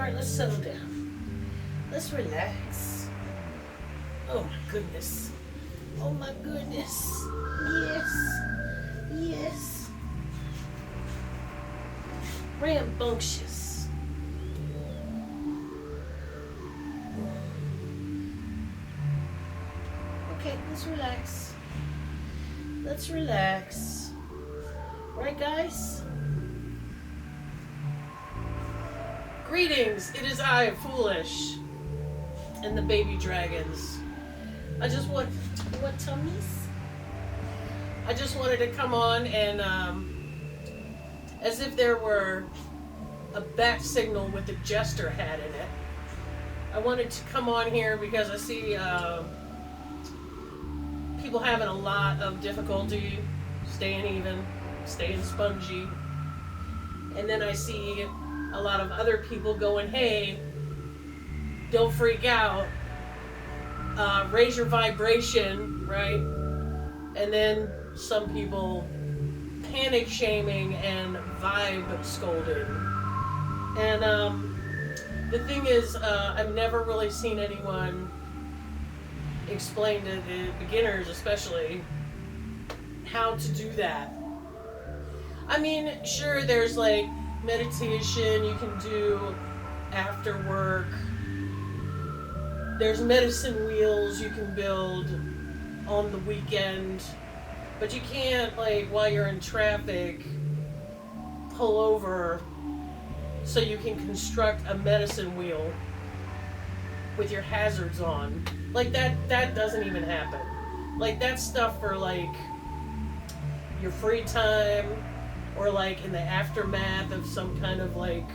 Alright, let's settle down. Let's relax. Oh my goodness. Oh my goodness. Yes. Yes. Rambunctious. Okay, let's relax. Let's relax. Right, guys? Greetings, it is I, Foolish, and the baby dragons. I just want tummies? I just wanted to come on and, as if there were a bat signal with the jester hat in it. I wanted to come on here because I see people having a lot of difficulty staying even, staying spongy. And then I see a lot of other people going, hey, don't freak out, raise your vibration, right? And then some people panic shaming and vibe scolding. And the thing is, I've never really seen anyone explain to the beginners especially how to do that. I mean, sure, there's like meditation you can do after work. There's medicine wheels you can build on the weekend, but you can't, like, while you're in traffic, pull over so you can construct a medicine wheel with your hazards on. Like, that doesn't even happen. Like, that's stuff for, like, your free time, or like in the aftermath of some kind of like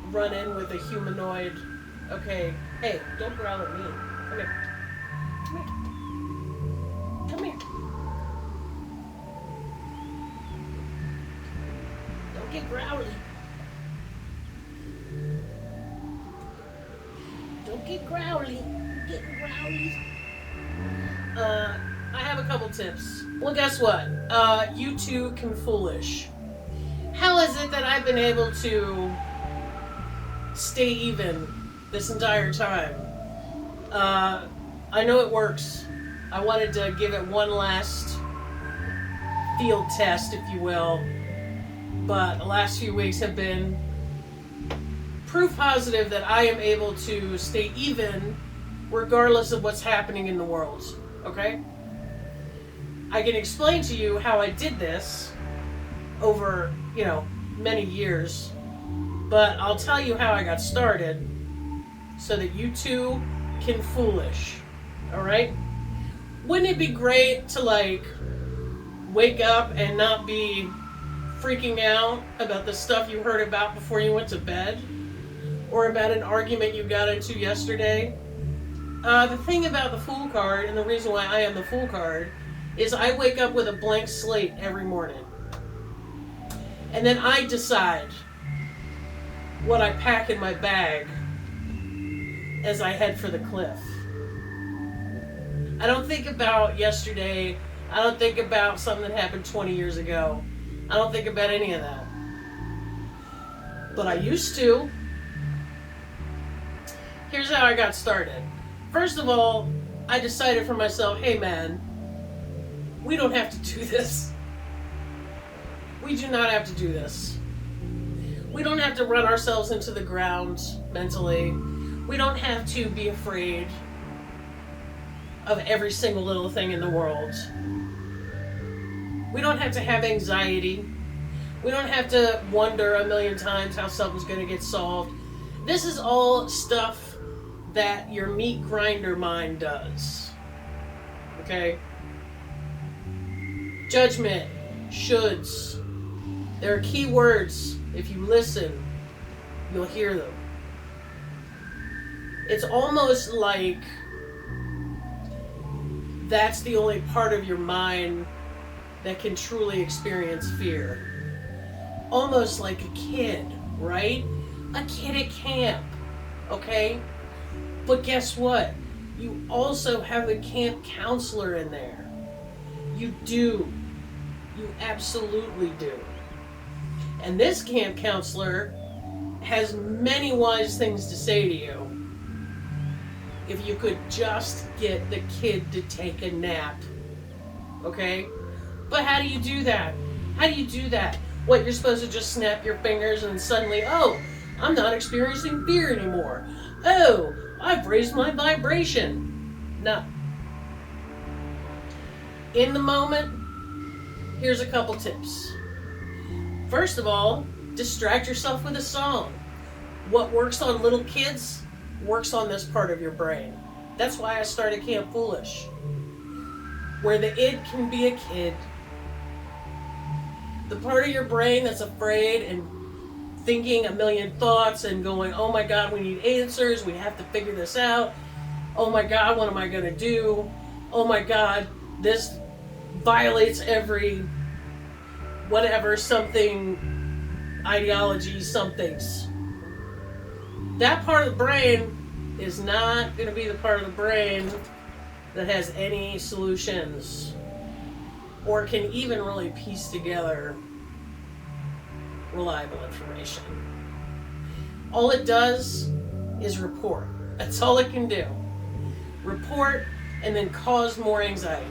run-in with a humanoid. Okay, hey, don't growl at me. Come here. Come here. Come here. Don't get growly. Don't get growly. Get growly. I have a couple tips. Well, guess what? You too can foolish. How is it that I've been able to stay even this entire time? I know it works. I wanted to give it one last field test, if you will. But the last few weeks have been proof positive that I am able to stay even regardless of what's happening in the world. Okay? I can explain to you how I did this over, many years, but I'll tell you how I got started so that you too can foolish. All right? Wouldn't it be great to, like, wake up and not be freaking out about the stuff you heard about before you went to bed, or about an argument you got into yesterday? The thing about the Fool card, and the reason why I am the Fool card, is I wake up with a blank slate every morning. And then I decide what I pack in my bag as I head for the cliff. I don't think about yesterday. I don't think about something that happened 20 years ago. I don't think about any of that. But I used to. Here's how I got started. First of all, I decided for myself, hey man, we don't have to do this. We do not have to do this. We don't have to run ourselves into the ground mentally. We don't have to be afraid of every single little thing in the world. We don't have to have anxiety. We don't have to wonder a million times how something's going to get solved. This is all stuff that your meat grinder mind does. Okay? Judgment, shoulds. There are key words. If you listen, you'll hear them. It's almost like that's the only part of your mind that can truly experience fear. Almost like a kid, right? A kid at camp, okay? But guess what? You also have a camp counselor in there. You do. You absolutely do. And this camp counselor has many wise things to say to you if you could just get the kid to take a nap. Okay? But how do you do that? How do you do that? What, you're supposed to just snap your fingers and suddenly, oh, I'm not experiencing fear anymore. Oh, I've raised my vibration. No. In the moment, here's a couple tips. First of all, distract yourself with a song. What works on little kids works on this part of your brain. That's why I started Camp Foolish, where the id can be a kid. The part of your brain that's afraid and thinking a million thoughts and going, oh my God, we need answers, we have to figure this out. Oh my God, what am I going to do? Oh my God, this violates every whatever, something, ideology, somethings. That part of the brain is not going to be the part of the brain that has any solutions or can even really piece together reliable information. All it does is report. That's all it can do. Report and then cause more anxiety.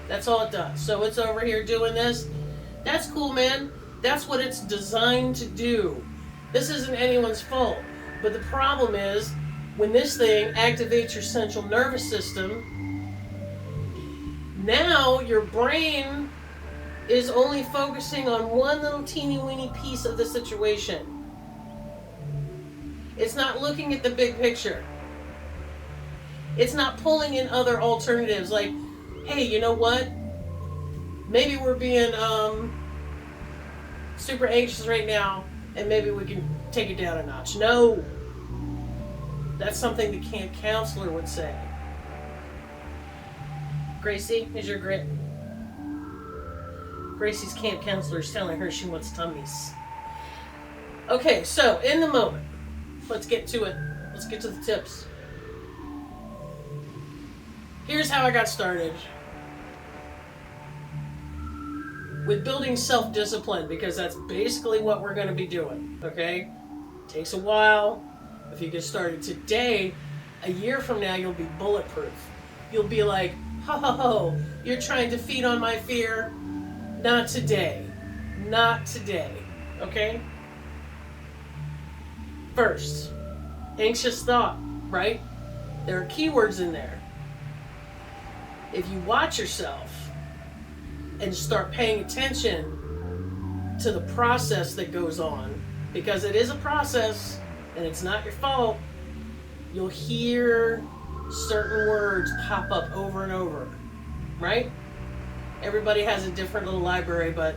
That's all it does. So it's over here doing this. That's cool, man. That's what it's designed to do. This isn't anyone's fault. But the problem is, when this thing activates your central nervous system, now your brain is only focusing on one little teeny weeny piece of the situation. It's not looking at the big picture. It's not pulling in other alternatives like, hey, you know what? Maybe we're being super anxious right now and maybe we can take it down a notch. No. That's something the camp counselor would say. Gracie, is your grit? Gracie's camp counselor is telling her she wants tummies. Okay, so in the moment, let's get to it. Let's get to the tips. Here's how I got started with building self-discipline, because that's basically what we're going to be doing, okay? Takes a while. If you get started today, a year from now, you'll be bulletproof. You'll be like, ho, ho, ho, you're trying to feed on my fear. Not today. Not today, okay? First, anxious thought, right? There are keywords in there. If you watch yourself and start paying attention to the process that goes on, because it is a process and it's not your fault, you'll hear certain words pop up over and over, right? Everybody has a different little library, but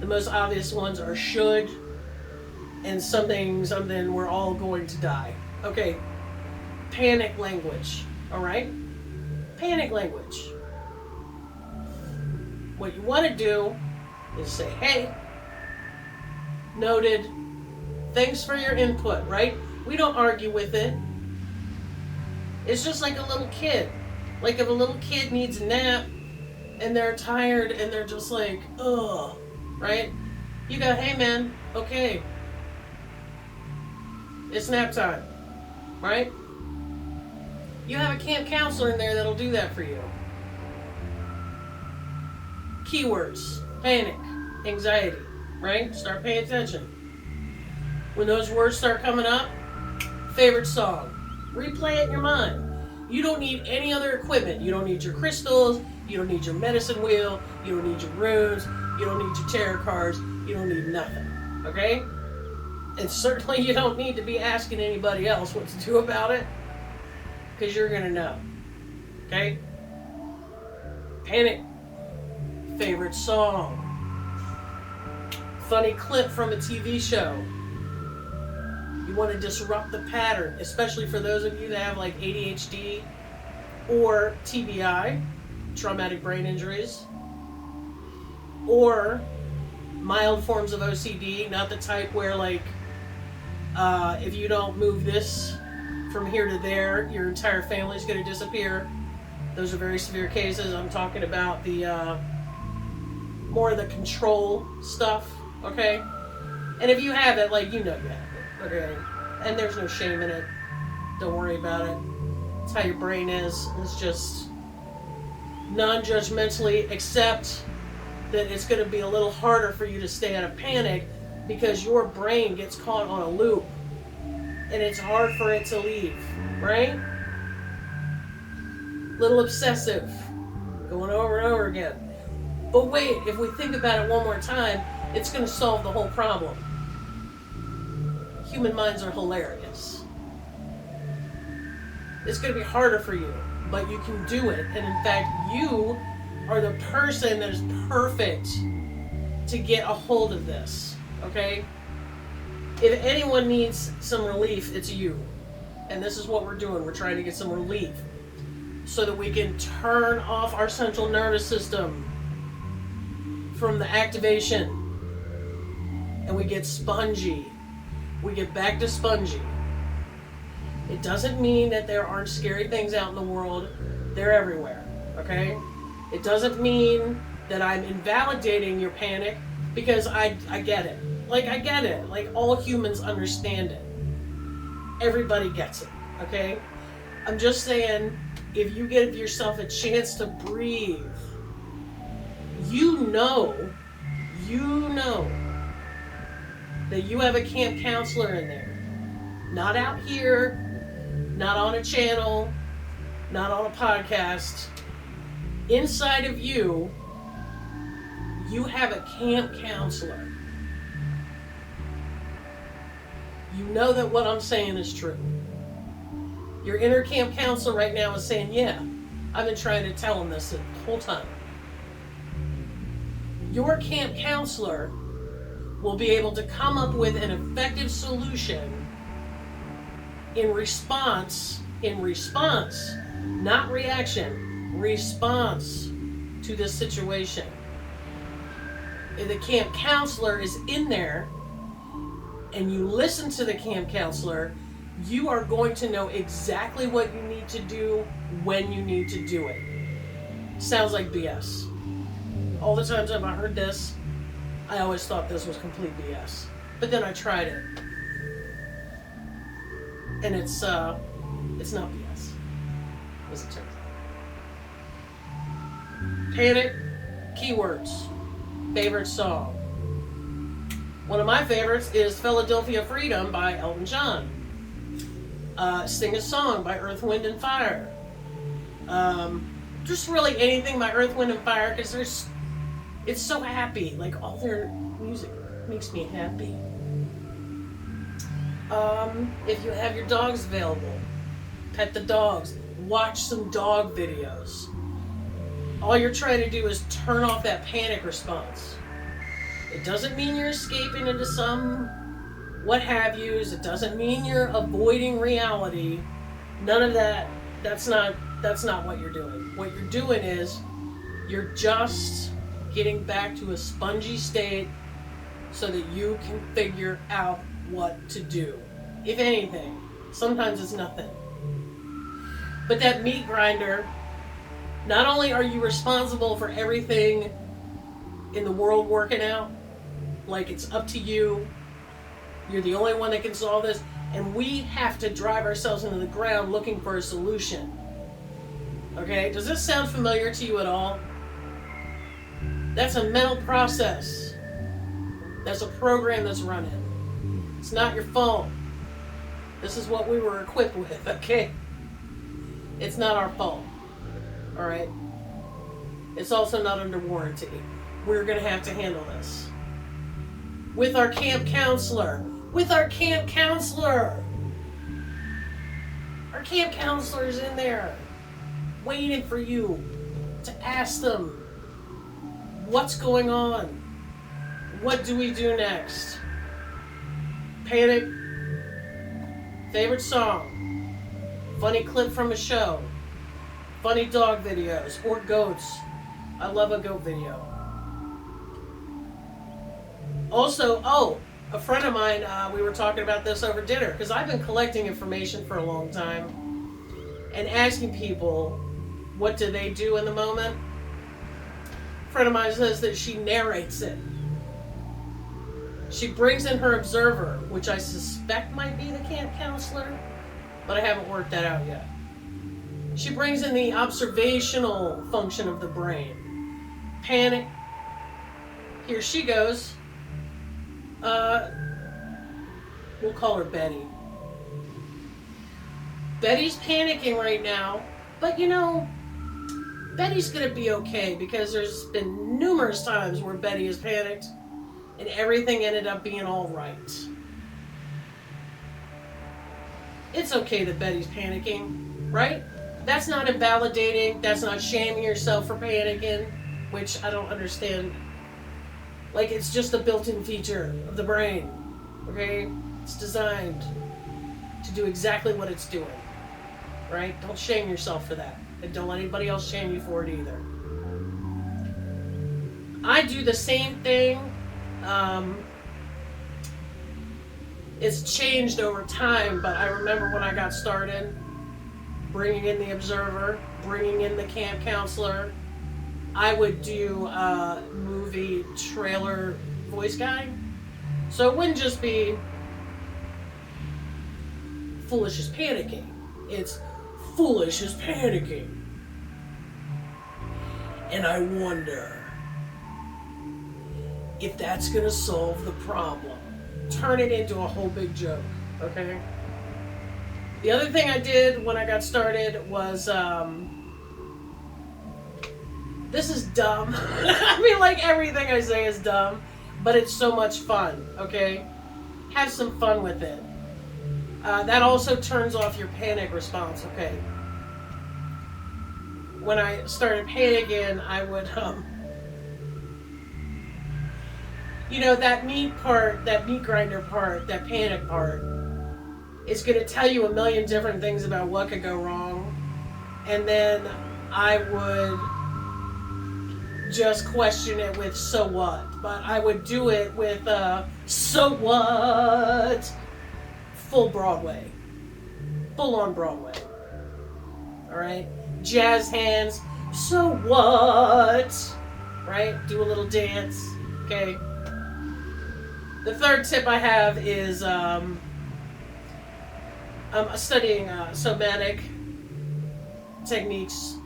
the most obvious ones are should and something, we're all going to die. Okay, panic language, all right? Panic language. What you want to do is say, hey, noted, thanks for your input, right? We don't argue with it. It's just like a little kid. Like if a little kid needs a nap and they're tired and they're just like, ugh, right? You go, hey man, okay, it's nap time, right? You have a camp counselor in there that'll do that for you. Keywords, panic, anxiety, right? Start paying attention. When those words start coming up, favorite song, replay it in your mind. You don't need any other equipment. You don't need your crystals, you don't need your medicine wheel, you don't need your runes, you don't need your tarot cards, you don't need nothing, okay? And certainly you don't need to be asking anybody else what to do about it, because you're going to know, okay? Panic, favorite song, funny clip from a TV show. You want to disrupt the pattern, especially for those of you that have like ADHD or TBI, traumatic brain injuries, or mild forms of OCD, not the type where like if you don't move this from here to there, your entire family's going to disappear. Those are very severe cases. I'm talking about the more of the control stuff, okay? And if you have it, like, you know you have it. Okay? And there's no shame in it. Don't worry about it. It's how your brain is. It's just non-judgmentally accept that it's going to be a little harder for you to stay out of panic because your brain gets caught on a loop and it's hard for it to leave, right? Little obsessive, going over and over again. But wait, if we think about it one more time, it's going to solve the whole problem. Human minds are hilarious. It's going to be harder for you, but you can do it. And in fact, you are the person that is perfect to get a hold of this, okay? If anyone needs some relief, it's you. And this is what we're doing. We're trying to get some relief so that we can turn off our central nervous system from the activation and we get spongy. We get back to spongy. It doesn't mean that there aren't scary things out in the world. They're everywhere, okay? It doesn't mean that I'm invalidating your panic because I get it. Like, I get it. Like, all humans understand it. Everybody gets it, okay? I'm just saying, if you give yourself a chance to breathe, you know that you have a camp counselor in there. Not out here, not on a channel, not on a podcast. Inside of you, you have a camp counselor. You know that what I'm saying is true. Your inner camp counselor right now is saying, yeah, I've been trying to tell him this the whole time. Your camp counselor will be able to come up with an effective solution in response, not reaction, response to this situation. If the camp counselor is in there and you listen to the camp counselor, you are going to know exactly what you need to do when you need to do it. Sounds like BS. All the times I've heard this, I always thought this was complete BS. But then I tried it. And it's not BS, as it turns out. Panic, keywords, favorite song. One of my favorites is Philadelphia Freedom by Elton John. Sing a Song by Earth, Wind & Fire. Just really anything by Earth, Wind & Fire, because it's so happy. Like, all their music makes me happy. If you have your dogs available, pet the dogs. Watch some dog videos. All you're trying to do is turn off that panic response. It doesn't mean you're escaping into some what have yous. It doesn't mean you're avoiding reality. None of that. That's not what you're doing. What you're doing is you're just getting back to a spongy state so that you can figure out what to do. If anything, sometimes it's nothing. But that meat grinder, not only are you responsible for everything in the world working out, like it's up to you, you're the only one that can solve this, and we have to drive ourselves into the ground looking for a solution. Okay, does this sound familiar to you at all? That's a mental process. That's a program that's running. It's not your phone. This is what we were equipped with, okay? It's not our fault, all right? It's also not under warranty. We're going to have to handle this. With our camp counselor. With our camp counselor. Our camp counselor is in there, waiting for you to ask them, what's going on? What do we do next? Panic. Favorite song. Funny clip from a show. Funny dog videos or goats. I love a goat video. Also, a friend of mine, we were talking about this over dinner because I've been collecting information for a long time and asking people what do they do in the moment. A friend of mine says that she narrates it. She brings in her observer, which I suspect might be the camp counselor, but I haven't worked that out yet. She brings in the observational function of the brain. Panic. Here she goes. We'll call her Betty. Betty's panicking right now, but you know, Betty's gonna be okay because there's been numerous times where Betty has panicked and everything ended up being all right. It's okay that Betty's panicking, right? That's not invalidating. That's not shaming yourself for panicking, which I don't understand. Like, it's just a built-in feature of the brain, okay? It's designed to do exactly what it's doing, right? Don't shame yourself for that. And don't let anybody else shame you for it either. I do the same thing. It's changed over time, but I remember when I got started, bringing in the observer, bringing in the camp counselor, I would do a movie trailer voice guy. So it wouldn't just be Foolish is panicking. It's Foolish is panicking. And I wonder if that's going to solve the problem. Turn it into a whole big joke, okay? The other thing I did when I got started was, this is dumb. I mean, like, everything I say is dumb, but it's so much fun, okay? Have some fun with it. That also turns off your panic response, okay? When I started panicking, I would, you know, that meat grinder part, that panic part, it's going to tell you a million different things about what could go wrong. And then I would just question it with so what. But I would do it with so what? Full Broadway. Full on Broadway. Alright? Jazz hands. So what? Right? Do a little dance. Okay? The third tip I have is I'm studying somatic techniques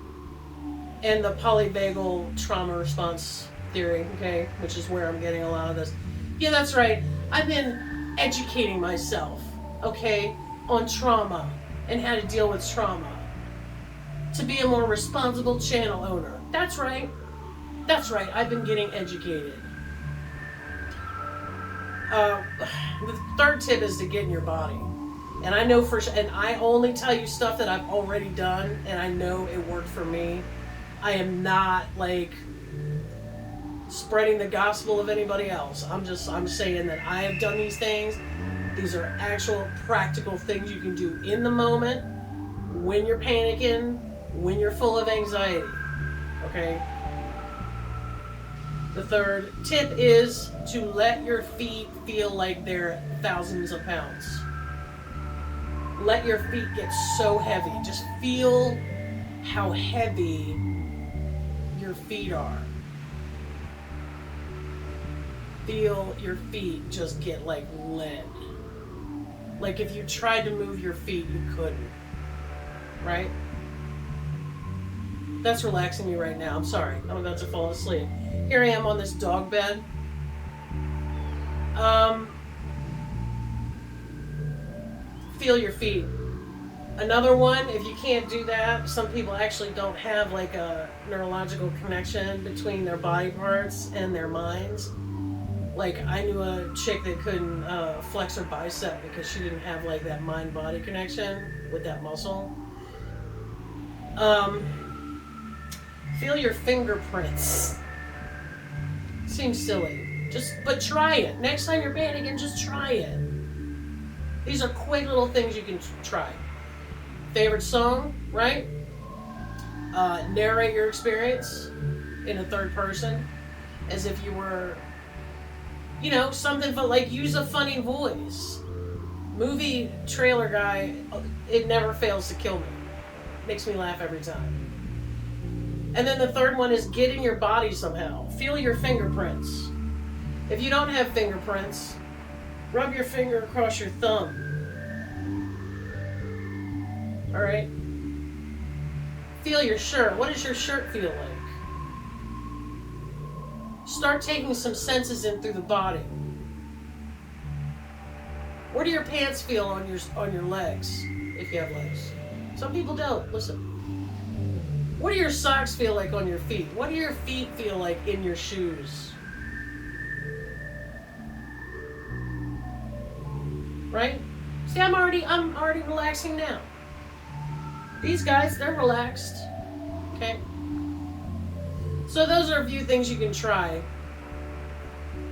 and the polyvagal trauma response theory, okay, which is where I'm getting a lot of this. Yeah, that's right. I've been educating myself, okay, on trauma and how to deal with trauma to be a more responsible channel owner. That's right. That's right. I've been getting educated. The third tip is to get in your body. And I know and I only tell you stuff that I've already done and I know it worked for me. I am not like spreading the gospel of anybody else. I'm saying that I have done these things. These are actual practical things you can do in the moment, when you're panicking, when you're full of anxiety. Okay? The third tip is to let your feet feel like they're thousands of pounds. Let your feet get so heavy. Just feel how heavy your feet are. Feel your feet just get like lead. Like if you tried to move your feet, you couldn't. Right? That's relaxing me right now. I'm sorry. I'm about to fall asleep. Here I am on this dog bed. Feel your feet. Another one, if you can't do that, some people actually don't have like a neurological connection between their body parts and their minds. Like I knew a chick that couldn't flex her bicep because she didn't have like that mind-body connection with that muscle. Feel your fingerprints. Seems silly. But try it. Next time you're panicking, just try it. These are quick little things you can try. Favorite song, right? Narrate your experience in a third person as if you were, you know, something like use a funny voice. Movie trailer guy, it never fails to kill me. Makes me laugh every time. And then the third one is get in your body somehow. Feel your fingerprints. If you don't have fingerprints, rub your finger across your thumb. Alright? Feel your shirt. What does your shirt feel like? Start taking some senses in through the body. What do your pants feel on your legs, if you have legs? Some people don't. Listen. What do your socks feel like on your feet? What do your feet feel like in your shoes? Right? See, I'm already relaxing now. These guys, they're relaxed. Okay? So those are a few things you can try.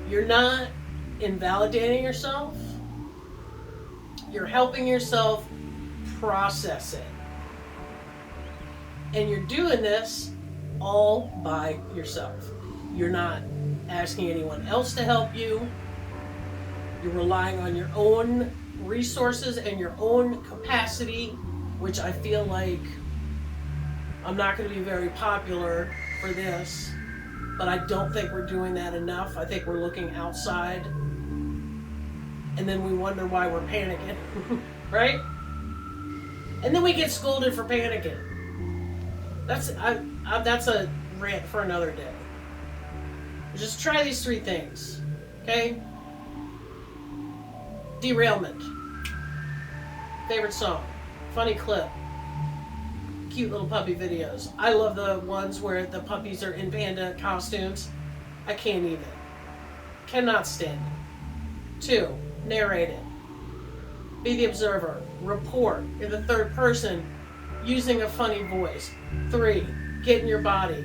You're not invalidating yourself. You're helping yourself process it. And you're doing this all by yourself. You're not asking anyone else to help you. You're relying on your own resources and your own capacity, which I feel like I'm not going to be very popular for this, but I don't think we're doing that enough. I think we're looking outside, and then we wonder why we're panicking, right? And then we get scolded for panicking. That's a rant for another day. Just try these 3 things, okay? Derailment. Favorite song. Funny clip. Cute little puppy videos. I love the ones where the puppies are in panda costumes. I can't even. Cannot stand it. 2. Narrate it. Be the observer. Report in the third person using a funny voice. 3. Get in your body.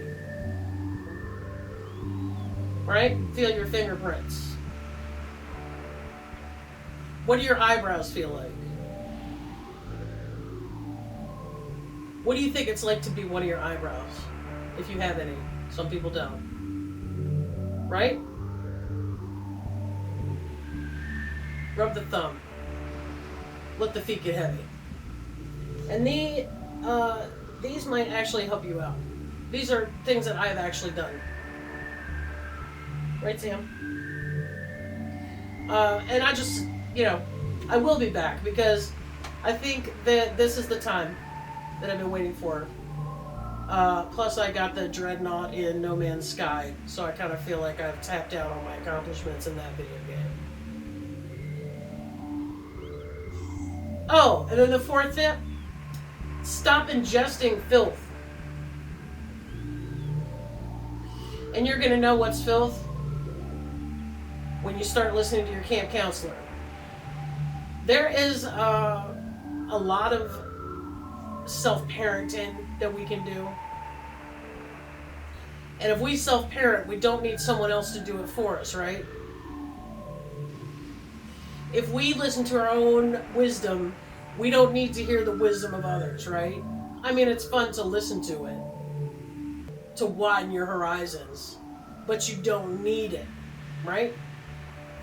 Right? Feel your fingerprints. What do your eyebrows feel like? What do you think it's like to be one of your eyebrows? If you have any. Some people don't. Right? Rub the thumb. Let the feet get heavy. And these might actually help you out. These are things that I've actually done. Right, Sam? And I just, I will be back because I think that this is the time that I've been waiting for. Plus I got the Dreadnought in No Man's Sky, so I kind of feel like I've tapped out on my accomplishments in that video game. Oh, and then the 4th tip, stop ingesting filth. And you're going to know what's filth when you start listening to your camp counselor. There is a lot of self-parenting that we can do. And if we self-parent, we don't need someone else to do it for us, right? If we listen to our own wisdom, we don't need to hear the wisdom of others, right? I mean, it's fun to listen to it, to widen your horizons, but you don't need it, right?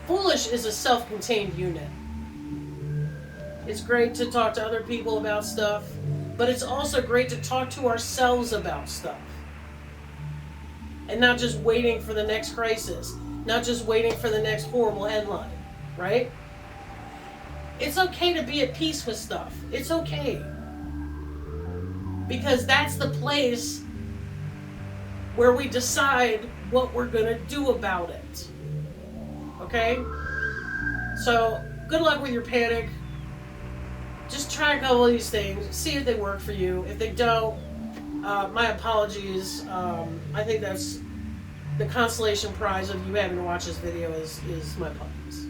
Foolish is a self-contained unit. It's great to talk to other people about stuff, but it's also great to talk to ourselves about stuff. And not just waiting for the next crisis, not just waiting for the next horrible headline, right? It's okay to be at peace with stuff. It's okay. Because that's the place where we decide what we're going to do about it. Okay? So, good luck with your panic. Just try a couple of these things. See if they work for you. If they don't, my apologies. I think that's the consolation prize of you having to watch this video is my puppies.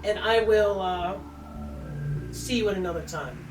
And I will see you at another time.